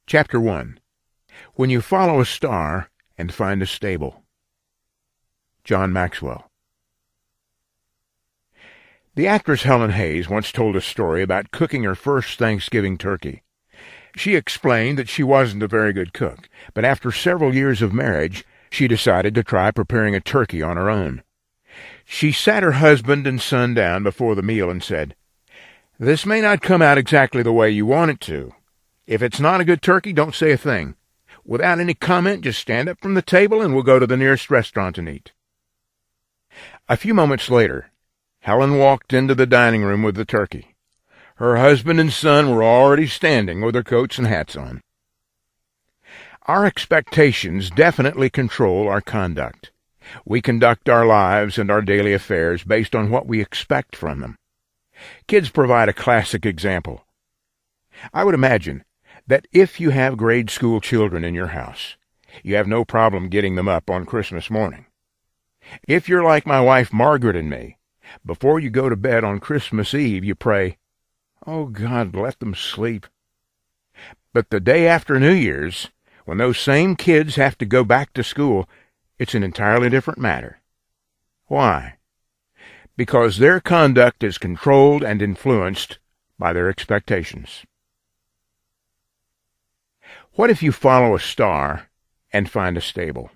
Chapter 1. When you follow a star and find a stable. John Maxwell. The actress Helen Hayes once told a story about cooking her first Thanksgiving turkey. She explained that she wasn't a very good cook, but after several years of marriage, she decided to try preparing a turkey on her own. She sat her husband and son down before the meal and said, "This may not come out exactly the way you want it to. If it's not a good turkey, don't say a thing. Without any comment, just stand up from the table and we'll go to the nearest restaurant and eat." A few moments later, Helen walked into the dining room with the turkey. Her husband and son were already standing with their coats and hats on. Our expectations definitely control our conduct. We conduct our lives and our daily affairs based on what we expect from them. Kids provide a classic example. I would imagine that if you have grade school children in your house, you have no problem getting them up on Christmas morning. If you're like my wife Margaret and me, before you go to bed on Christmas Eve, you pray, "Oh God, let them sleep." But the day after New Year's, when those same kids have to go back to school, it's an entirely different matter. Why? Because their conduct is controlled and influenced by their expectations. What if you follow a star and find a stable?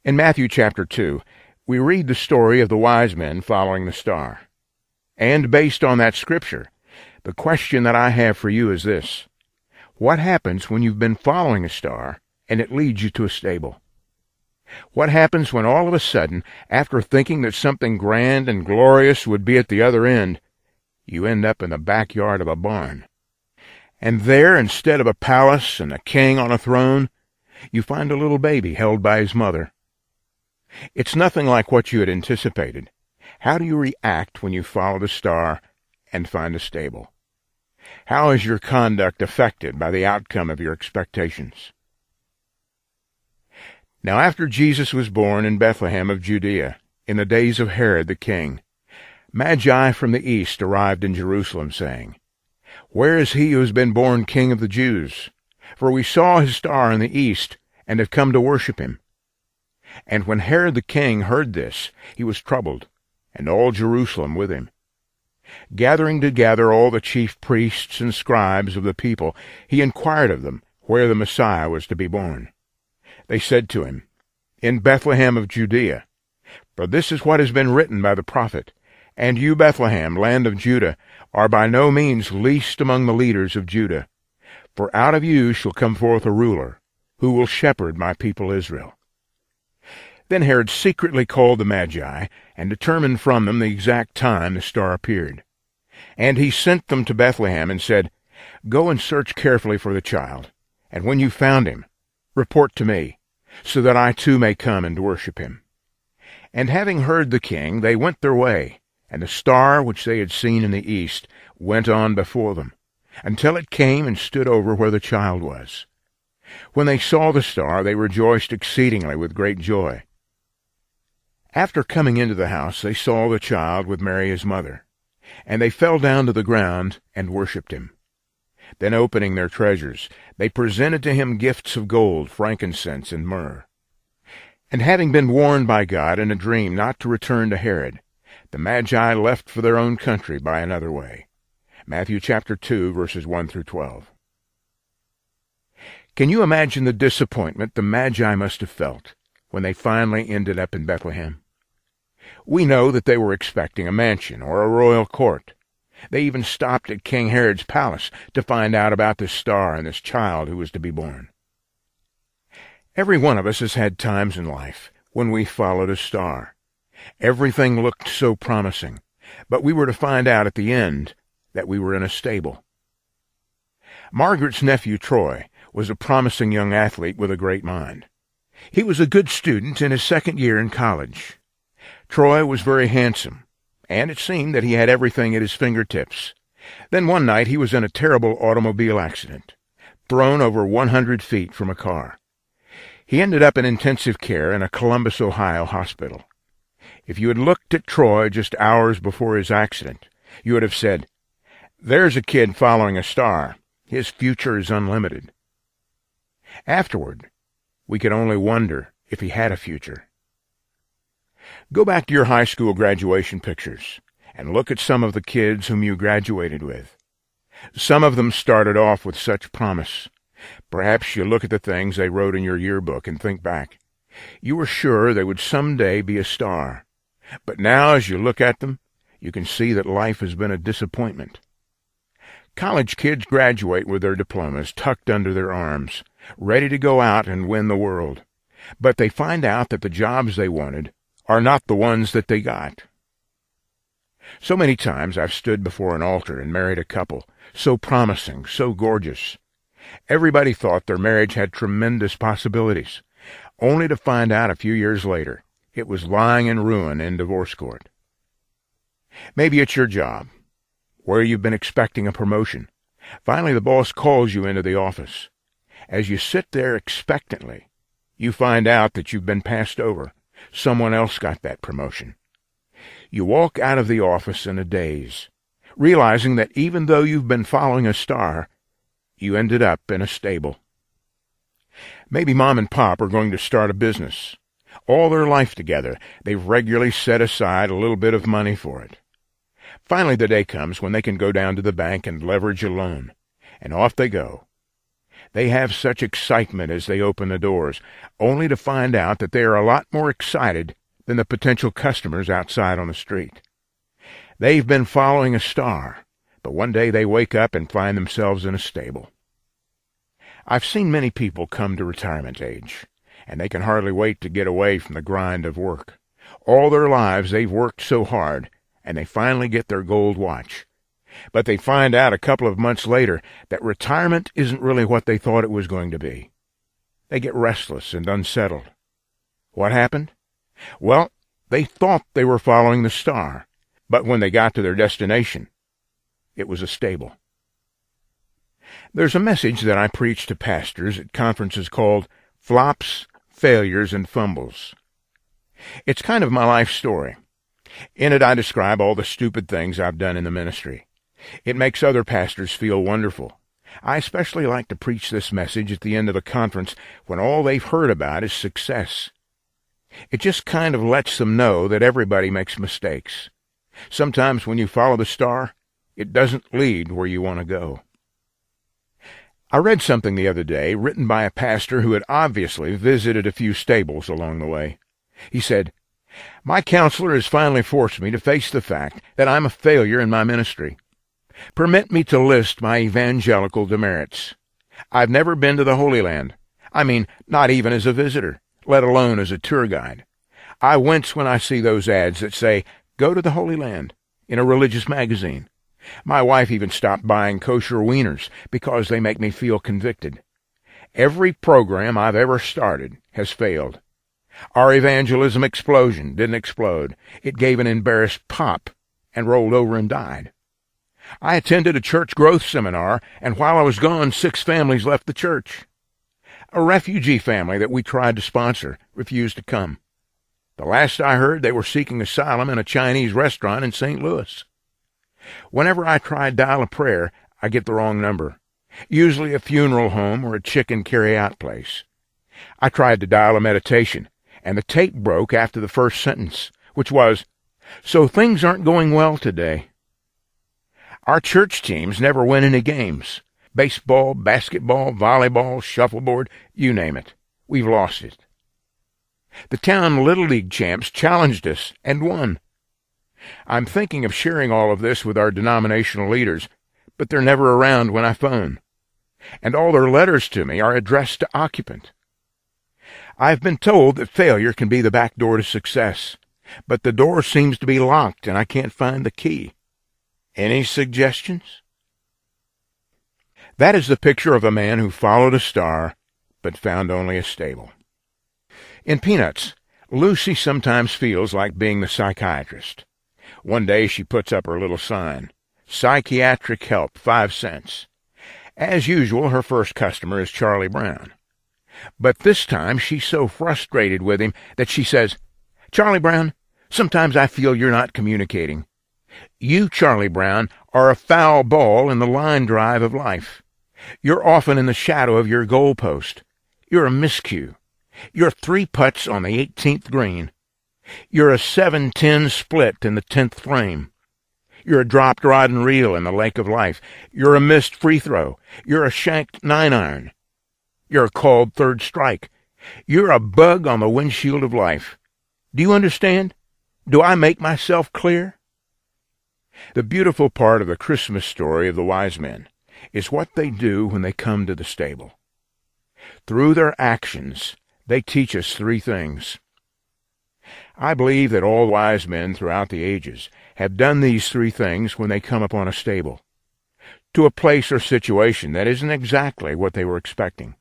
In Matthew chapter 2, we read the story of the wise men following the star. And based on that scripture, the question that I have for you is this: what happens when you've been following a star and it leads you to a stable? What happens when all of a sudden, after thinking that something grand and glorious would be at the other end, you end up in the backyard of a barn? And there, instead of a palace and a king on a throne, you find a little baby held by his mother. It's nothing like what you had anticipated. How do you react when you follow the star and find a stable? How is your conduct affected by the outcome of your expectations? Now after Jesus was born in Bethlehem of Judea, in the days of Herod the king, Magi from the east arrived in Jerusalem, saying, "Where is he who has been born King of the Jews? For we saw his star in the east, and have come to worship him." And when Herod the king heard this, he was troubled, and all Jerusalem with him. Gathering together all the chief priests and scribes of the people, he inquired of them where the Messiah was to be born. They said to him, "In Bethlehem of Judea. For this is what has been written by the prophet, And you, Bethlehem, land of Judah, are by no means least among the leaders of Judah. For out of you shall come forth a ruler, who will shepherd my people Israel." Then Herod secretly called the Magi, and determined from them the exact time the star appeared. And he sent them to Bethlehem, and said, "Go and search carefully for the child, and when you found him, report to me, so that I too may come and worship him." And having heard the king, they went their way, and the star which they had seen in the east went on before them, until it came and stood over where the child was. When they saw the star, they rejoiced exceedingly with great joy. After coming into the house, they saw the child with Mary his mother, and they fell down to the ground and worshipped him. Then opening their treasures, they presented to him gifts of gold, frankincense, and myrrh. And having been warned by God in a dream not to return to Herod, the Magi left for their own country by another way. Matthew chapter 2, verses 1 through 12. Can you imagine the disappointment the Magi must have felt when they finally ended up in Bethlehem? We know that they were expecting a mansion or a royal court. They even stopped at King Herod's palace to find out about this star and this child who was to be born. Every one of us has had times in life when we followed a star. Everything looked so promising, but we were to find out at the end that we were in a stable. Margaret's nephew Troy was a promising young athlete with a great mind. He was a good student in his second year in college. Troy was very handsome, and it seemed that he had everything at his fingertips. Then one night he was in a terrible automobile accident, thrown over 100 feet from a car. He ended up in intensive care in a Columbus, Ohio hospital. If you had looked at Troy just hours before his accident, you would have said, "There's a kid following a star, His future is unlimited. Afterward, we can only wonder if he had a future. Go back to your high school graduation pictures and look at some of the kids whom you graduated with. Some of them started off with such promise. Perhaps you look at the things they wrote in your yearbook and think back. You were sure they would someday be a star. But now as you look at them, you can see that life has been a disappointment. College kids graduate with their diplomas tucked under their arms, ready to go out and win the world. But they find out that the jobs they wanted are not the ones that they got. So many times I've stood before an altar and married a couple, so promising, so gorgeous. Everybody thought their marriage had tremendous possibilities, only to find out a few years later it was lying in ruin in divorce court. Maybe it's your job, where you've been expecting a promotion. Finally, the boss calls you into the office. As you sit there expectantly, you find out that you've been passed over. Someone else got that promotion. You walk out of the office in a daze, realizing that even though you've been following a star, you ended up in a stable. Maybe Mom and Pop are going to start a business. All their life together, they've regularly set aside a little bit of money for it. Finally, the day comes when they can go down to the bank and leverage a loan, and off they go. They have such excitement as they open the doors, only to find out that they are a lot more excited than the potential customers outside on the street. They've been following a star, but one day they wake up and find themselves in a stable. I've seen many people come to retirement age, and they can hardly wait to get away from the grind of work. All their lives they've worked so hard, and they finally get their gold watch. But they find out a couple of months later that retirement isn't really what they thought it was going to be. They get restless and unsettled. What happened? Well, they thought they were following the star, but when they got to their destination, it was a stable. There's a message that I preach to pastors at conferences called Flops, Failures, and Fumbles. It's kind of my life story. In it I describe all the stupid things I've done in the ministry. It makes other pastors feel wonderful. I especially like to preach this message at the end of a conference when all they've heard about is success. It just kind of lets them know that everybody makes mistakes. Sometimes when you follow the star, it doesn't lead where you want to go. I read something the other day written by a pastor who had obviously visited a few stables along the way. He said, "My counselor has finally forced me to face the fact that I'm a failure in my ministry. Permit me to list my evangelical demerits. I've never been to the Holy Land. I mean, not even as a visitor, let alone as a tour guide. I wince when I see those ads that say, 'Go to the Holy Land,' in a religious magazine. My wife even stopped buying kosher wieners because they make me feel convicted. Every program I've ever started has failed. Our evangelism explosion didn't explode. It gave an embarrassed pop and rolled over and died. I attended a church growth seminar, and while I was gone, 6 families left the church. A refugee family that we tried to sponsor refused to come. The last I heard, they were seeking asylum in a Chinese restaurant in St. Louis. Whenever I try dial a prayer, I get the wrong number, usually a funeral home or a chicken carry-out place. I tried to dial a meditation, and the tape broke after the first sentence, which was, "So things aren't going well today." Our church teams never win any games. Baseball, basketball, volleyball, shuffleboard, you name it. We've lost it. The town Little League champs challenged us and won. I'm thinking of sharing all of this with our denominational leaders, but they're never around when I phone. And all their letters to me are addressed to occupant. I've been told that failure can be the back door to success, but the door seems to be locked and I can't find the key. Any suggestions? That is the picture of a man who followed a star, but found only a stable. In Peanuts, Lucy sometimes feels like being the psychiatrist. One day she puts up her little sign, "Psychiatric help, 5 cents." As usual, her first customer is Charlie Brown. But this time she's so frustrated with him that she says, "Charlie Brown, sometimes I feel you're not communicating. You, Charlie Brown, are a foul ball in the line drive of life. You're often in the shadow of your goal post. You're a miscue. You're 3 putts on the 18th green. You're a 7-10 split in the 10th frame. You're a dropped rod and reel in the lake of life. You're a missed free throw. You're a shanked 9-iron. You're a called third strike. You're a bug on the windshield of life. Do you understand? Do I make myself clear? The beautiful part of the Christmas story of the wise men is what they do when they come to the stable. Through their actions, they teach us 3 things. I believe that all wise men throughout the ages have done these 3 things when they come upon a stable, to a place or situation that isn't exactly what they were expecting.